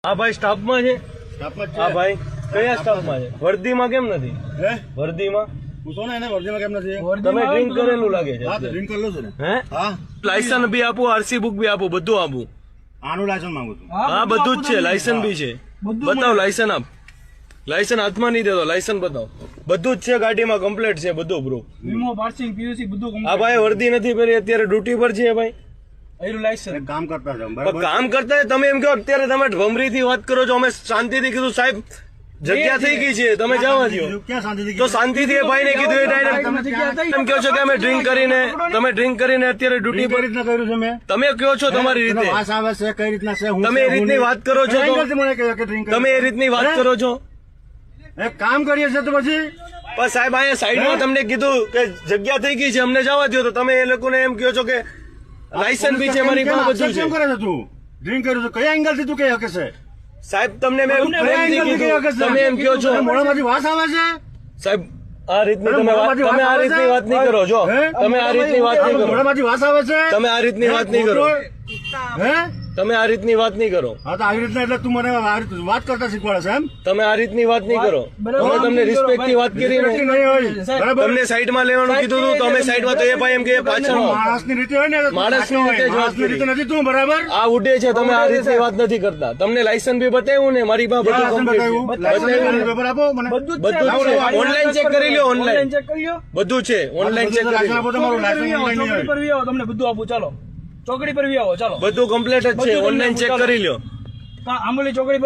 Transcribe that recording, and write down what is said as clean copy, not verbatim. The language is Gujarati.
આ ભાઈ સ્ટાફમાં છે? હા ભાઈ કયા સ્ટાફમાં છે? વર્દીમાં કેમ નથી? વર્દીમાં પૂછો ને એને વર્દીમાં કેમ નથી? તમે ડ્રિંક કરેલું લાગે છે. હા ડ્રિંક કરેલું છે ને. હે? હા લાયસન્સ બી આપો, આરસી બુક બી આપો, બધું આપું. આનું લાયસન્સ માંગુ છું. હા બધું જ છે, લાયસન્સ બી છે. બતાવો લાયસન્સ આપ. લાયસન્સ હાથમાં નહીં દેતો, લાયસન્સ બતાવો. બધું જ છે ગાડીમાં, કમ્પ્લીટ છે બધું બ્રો. વીમો, પાર્સિંગ, પીયુસી બધું. આ ભાઈ વર્દી નથી પહેરી, અત્યારે ડ્યુટી પર છે ભાઈ. લાયસન્સ એક કામ કરતા છે પણ બરાબર. કામ કરતા હોય તમે એમ કહો, અત્યારે તમે ભમરીથી વાત કરો છો, અમે શાંતિથી કીધું સાહેબ જગ્યા થઈ ગઈ છે, તમે જવા દો. ક્યાં શાંતિથી તો શાંતિથી એ ભાઈને કીધું એ ડાયરેક્ટ એમ કહો છો કે અમે ડ્રિંક કરીને, તમે ડ્રિંક કરીને અત્યારે ડ્યુટી કઈ પર રીતના કર્યું છે મેં? તમે કહો છો તમારી એનો રીતે, વાસ આવે છે કઈ રીતના છે? હું તમે એ રીતની વાત કરો છો તો મને કહ્યું કે ડ્રિંક તમે એ રીતની વાત કરો છો. એક કામ કરીએ છે તો પછી પણ સાહેબ અહીંયા સાઈડમાં તમને કીધું કે જગ્યા થઈ ગઈ છે, અમને જવા દો, તો તમે એ લોકોને એમ કહો છો કે લાયસન્સ બી છે મારી પાસે, બધું કેમ છે. કરે છે તું? ડ્રિંક કર્યું છે કયા એંગલ થી તું કહી શકે છે? સાહેબ તમને મેં પ્રેમથી કીધું, તમે એમ કહો છો મોઢામાંથી વાસ આવે છે. સાહેબ આ રીતની તમે આ રીતની વાત નહીં કરો. જો તમે આ રીતની વાત નહીં કરો, મોઢામાંથી વાસ આવે છે. તમે આ રીતની વાત નહીં કરો, હે તમે આ રીતની વાત નહીં કરો, હા તો આવી રીતના એટલે તું મને આ રીતે વાત કરતા શીખવાડે છે એમ? તમે આ રીતની વાત નહીં કરો. અમે તમને રિસ્પેક્ટ ની વાત કરી ને, નહીં હોય બરાબર. તમને સાઈડમાં લેવાનું કીધું હતું, તમે સાઈડમાં, તો એ ભાઈ એમ કે પાછળ માણસની રીતે હોય ને તો તું માણસની સાચો રીતે જ હોય. વાત માણસની રીતે નથી તું બરાબર. આ ઉડે છે, તમે આ રીતની વાત નથી કરતા. તમને લાયસન્સ બી બતાવ્યું ને, મારી પાસે બધું લાયસન્સ complete છે. બતાવ્યું. લાયસન્સ પેપર આપો મને. બધું છે, ઓનલાઈન ચેક કરી લ્યો, ઓનલાઈન ચેક કરી લ્યો. બધું છે, ઓનલાઈન ચેક કરી લાયસન્સ લ્યો. આપો તમારું લાયસન્સ ચોકડી ઓનલાઈન નહીં પર હોય. વી આવો, તમને બધું આપું. ચાલો ચોકડી પર વી આવો, ચાલો. બધું કમ્પ્લીટ જ છે, ઓનલાઈન ચેક કરી લ્યો. આંબોલી ચોકડી પર